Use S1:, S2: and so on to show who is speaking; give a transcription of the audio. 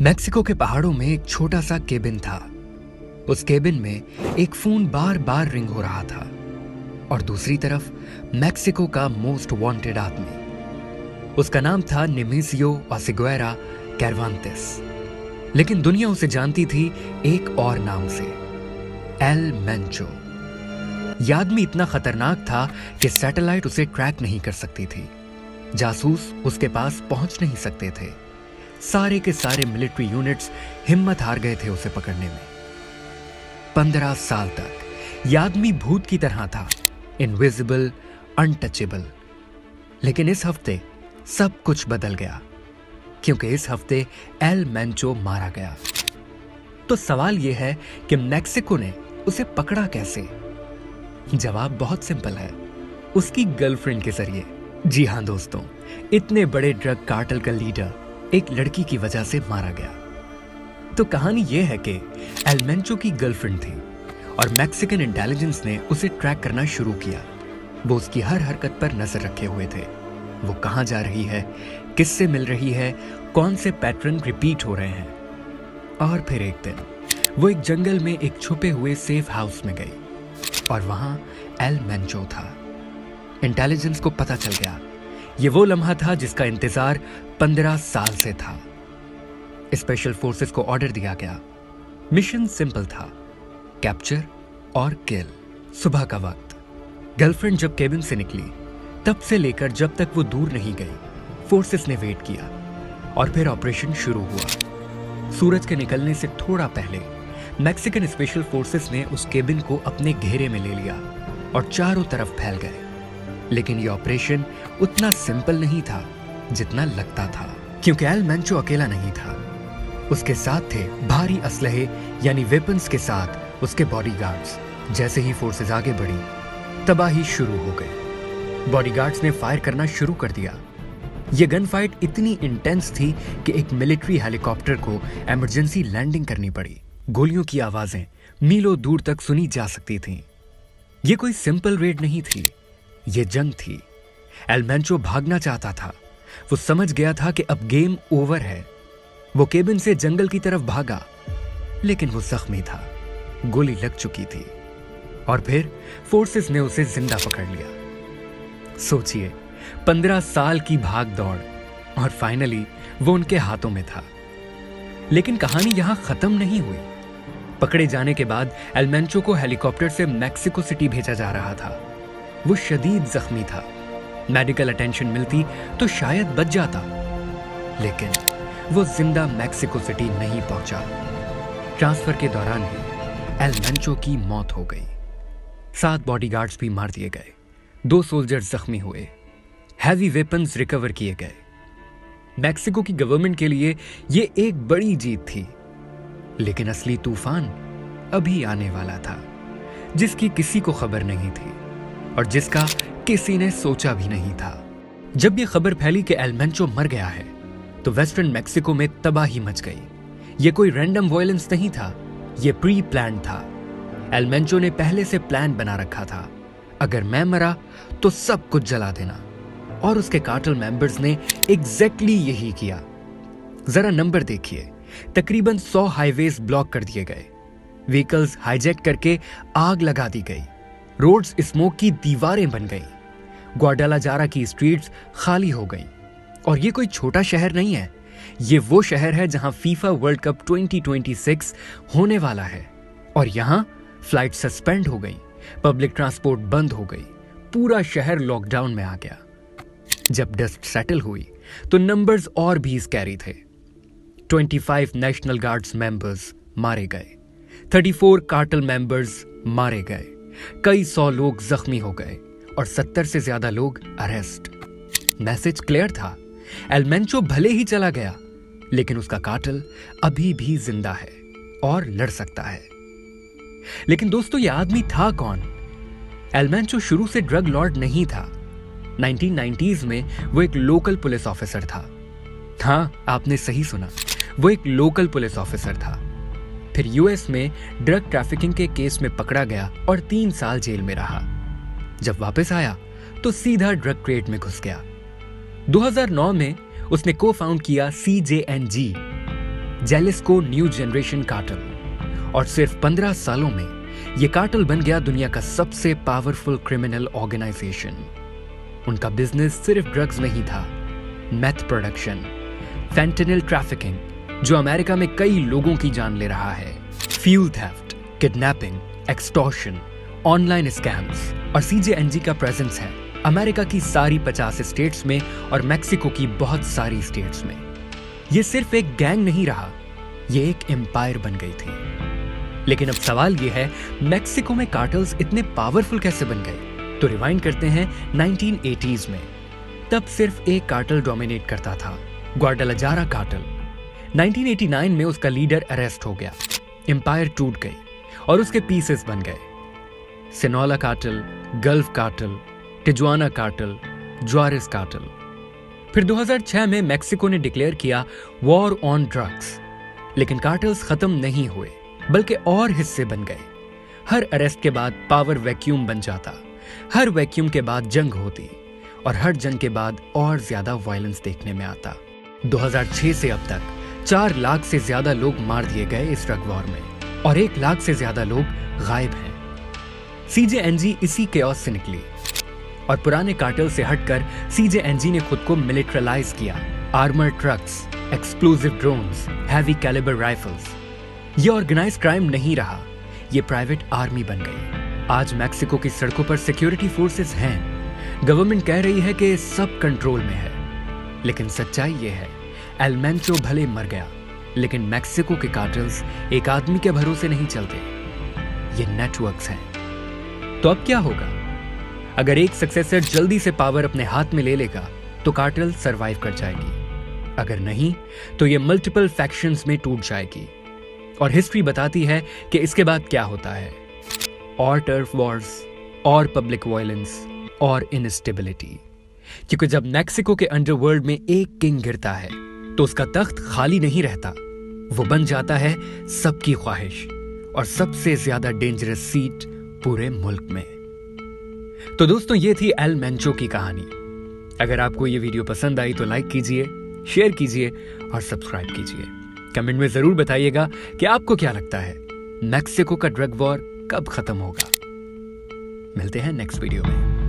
S1: Mexico के पहाड़ों में एक छोटा सा केबिन था। उस केबिन में एक फोन बार बार रिंग हो रहा था और दूसरी तरफ मैक्सिको का मोस्ट वांटेड आदमी। उसका नाम था निमेसियो ओसिगुएरा कैरवांतेस, लेकिन दुनिया उसे जानती थी एक और नाम से, एल मेंचो। यह आदमी इतना खतरनाक था कि सैटेलाइट उसे ट्रैक नहीं कर सकती थी, जासूस उसके पास पहुंच नहीं सकते थे। सारे के सारे मिलिट्री यूनिट्स हिम्मत हार गए थे उसे पकड़ने में। 15 साल तक यह आदमी भूत की तरह था, इनविजिबल, अनटचेबल। लेकिन इस हफ्ते सब कुछ बदल गया, क्योंकि इस हफ्ते एल मेंचो मारा गया। तो सवाल यह है कि मैक्सिको ने उसे पकड़ा कैसे? जवाब बहुत सिंपल है, उसकी गर्लफ्रेंड के जरिए। जी हां दोस्तों, इतने बड़े ड्रग कार्टेल का लीडर एक लड़की की वजह से मारा गया। तो कहानी यह है कि एल मेंचो की गर्लफ्रेंड थी और मैक्सिकन इंटेलिजेंस ने उसे ट्रैक करना शुरू किया। वो उसकी हर हरकत पर नजर रखे हुए थे। वो कहां जा रही है, किससे मिल रही है, कौन से पैटर्न रिपीट हो रहे हैं। और फिर एक दिन वो एक जंगल में एक छुपे हुए सेफ हाउस में गई और वहां एल मेंचो था। इंटेलिजेंस को पता चल गया, ये वो लम्हा था जिसका इंतजार 15 साल से था। स्पेशल फोर्सेस को ऑर्डर दिया गया। मिशन सिंपल था, कैप्चर और किल। सुबह का वक्त, गर्लफ्रेंड जब केबिन से निकली तब से लेकर जब तक वो दूर नहीं गई, फोर्सेस ने वेट किया और फिर ऑपरेशन शुरू हुआ। सूरज के निकलने से थोड़ा पहले मैक्सिकन स्पेशल फोर्सेस ने उस केबिन को अपने घेरे में ले लिया और चारों तरफ फैल गए। लेकिन ये ऑपरेशन उतना सिंपल नहीं था जितना लगता था, क्योंकि एल मेंचो अकेला नहीं था। उसके साथ थे भारी असलहे यानी वेपन्स के साथ उसके बॉडीगार्ड्स। जैसे ही फोर्सेस आगे बढ़ी, तबाही शुरू हो गई। बॉडीगार्ड्स ने फायर करना शुरू कर दिया। यह गन फाइट इतनी इंटेंस थी कि एक मिलिट्री हेलीकॉप्टर को इमरजेंसी लैंडिंग करनी पड़ी। गोलियों की आवाजें मीलों दूर तक सुनी जा सकती थीं। यह कोई सिंपल रेड नहीं थी, यह जंग थी। एल मेंचो भागना चाहता था। वो समझ गया था कि अब गेम ओवर है। वो केबिन से जंगल की तरफ भागा, लेकिन वो जख्मी था, गोली लग चुकी थी। और फिर फोर्सेस ने उसे जिंदा पकड़ लिया। सोचिए, 15 साल की भाग दौड़ और फाइनली वो उनके हाथों में था। लेकिन कहानी यहां खत्म नहीं हुई। पकड़े जाने के बाद एल मेंचो को हेलीकॉप्टर से मैक्सिको सिटी भेजा जा रहा था। वो शदीद जख्मी था। मेडिकल अटेंशन मिलती तो शायद बच जाता, लेकिन वो जिंदा मैक्सिको सिटी नहीं पहुंचा। ट्रांसफर के दौरान ही एल मेंचो की मौत हो गई। 7 बॉडीगार्ड्स भी मार दिए गए, 2 सोल्जर्स जख्मी हुए, हैवी वेपन्स रिकवर किए गए। मैक्सिको की गवर्नमेंट के लिए ये एक बड़ी जीत थी, लेकिन असली तूफान अभी आने वाला था, जिसकी किसी को खबर नहीं थी और जिसका किसी ने सोचा भी नहीं था। जब ये खबर फैली कि एल मेंचो मर गया है, तो वेस्टर्न मैक्सिको में तबाही मच गई। ये कोई रैंडम वायलेंस नहीं था, ये प्री प्लान था। एल मेंचो ने पहले से प्लान बना रखा था, अगर मैं मरा तो सब कुछ जला देना। और उसके कार्टेल मेंबर्स ने एग्जैक्टली यही किया। जरा नंबर देखिए, तकरीबन 100 हाईवेज ब्लॉक कर दिए गए, व्हीकल्स हाईजैक करके आग लगा दी गई, रोड्स स्मोक की दीवारें बन गई, ग्वाडालाजारा की स्ट्रीट्स खाली हो गई। और ये कोई छोटा शहर नहीं है, ये वो शहर है जहां फीफा वर्ल्ड कप 2026 होने वाला है। और यहां फ्लाइट सस्पेंड हो गई, पब्लिक ट्रांसपोर्ट बंद हो गई, पूरा शहर लॉकडाउन में आ गया। जब डस्ट सेटल हुई तो नंबर्स और भी स्कैरी थे। 25 नेशनल गार्ड्स मेंबर्स मारे गए, 34 कार्टेल मेंबर्स मारे गए, कई 100 लोग जख्मी हो गए और 70 से ज्यादा लोग अरेस्ट। मैसेज क्लियर था, एल मेंचो भले ही चला गया, लेकिन उसका कार्टेल अभी भी जिंदा है और लड़ सकता है। लेकिन दोस्तों, यह आदमी था कौन? एल मेंचो शुरू से ड्रग लॉर्ड नहीं था। 1990s में वो एक लोकल पुलिस ऑफिसर था। हाँ, आपने सही सुना, वो एक लोकल पुलिस ऑफिसर था। फिर यूएस में ड्रग ट्रैफिकिंग के केस में पकड़ा गया और 3 साल जेल में रहा। जब वापस आया तो सीधा ड्रग ट्रेड में घुस गया। 2009 में उसने को फाउंड किया CJNG, जेलिस्को न्यू जनरेशन कार्टेल, और सिर्फ 15 सालों में ये कार्टेल बन गया दुनिया का सबसे पावरफुल क्रिमिनल ऑर्गेनाइजेशन। उनका बिजनेस सिर्फ ड्रग्स नहीं था, मेथ प्रोडक्शन, फेंटेनिल ट्रैफिकिंग जो अमेरिका में कई लोगों की जान ले रहा है, fuel theft, kidnapping, extortion, online scams, और सीजेएनजी का प्रेजेंस है अमेरिका की सारी 50 स्टेट्स में और मैक्सिको की बहुत सारी स्टेट्स में। ये सिर्फ एक गैंग नहीं रहा, ये एक एम्पायर बन गई थी। लेकिन अब सवाल ये है, मैक्सिको में कार्टेल्स इतने पावरफुल कैसे बन गए? तो रिवाइंड करते हैं 1980s में। तब सिर्फ एक कार्टेल डोमिनेट करता था, ग्वाडालाजारा कार्टेल। 1989 में उसका लीडर अरेस्ट हो गया, एम्पायर टूट गई और उसके पीसेस बन गए। Sinaloa cartel, Gulf cartel, Tijuana cartel, Juarez cartel. फिर 2006 में मैक्सिको ने डिक्लेयर किया वॉर ऑन ड्रग्स। लेकिन कार्टेल्स खत्म नहीं हुए, बल्कि और हिस्से बन गए। हर अरेस्ट के बाद पावर वैक्यूम बन जाता, हर वैक्यूम के बाद जंग होती, और हर जंग के बाद और ज्यादा वायलेंस देखने में आता। 2006 से अब तक 4 लाख से ज्यादा लोग मार दिए गए इस ड्रग वॉर में, और 1 लाख से ज्यादा लोग गायब हैं। सीजेएनजी इसी केओस से निकली, और पुराने कार्टेल से हटकर सीजेएनजी ने खुद को मिलिटरलाइज किया। Armour trucks, explosive drones, heavy calibre rifles. ये ऑर्गेनाइज्ड क्राइम नहीं रहा, ये प्राइवेट आर्मी बन गई। आज मैक्सिको की सड़कों पर सिक्योरिटी फोर्सेस हैं। गवर्नमेंट कह रही है कि सब कंट्रोल में है, लेकिन सच्चाई ये है, एल मेंचो भले मर गया, लेकिन मैक्सिको के कार्टेल्स एक आदमी के भरोसे नहीं चलते, ये नेटवर्क्स हैं। तो अब क्या होगा? अगर एक सक्सेसर जल्दी से पावर अपने हाथ में ले लेगा तो कार्टेल सरवाइव कर जाएगी, अगर नहीं तो ये मल्टीपल फैक्शंस में टूट जाएगी। और हिस्ट्री बताती है कि इसके बाद क्या होता है, और टर्फ वॉर्स, और पब्लिक वायलेंस, और इनस्टेबिलिटी। क्योंकि जब मैक्सिको के अंडरवर्ल्ड में एक किंग गिरता है तो उसका तख्त खाली नहीं रहता, वो बन जाता है सबकी ख्वाहिश और सबसे ज्यादा डेंजरस सीट पूरे मुल्क में। तो दोस्तों, ये थी एल मेंचो की कहानी। अगर आपको ये वीडियो पसंद आई तो लाइक कीजिए, शेयर कीजिए और सब्सक्राइब कीजिए। कमेंट में जरूर बताइएगा कि आपको क्या लगता है, मैक्सिको का ड्रग वॉर कब खत्म होगा। मिलते हैं नेक्स्ट वीडियो में।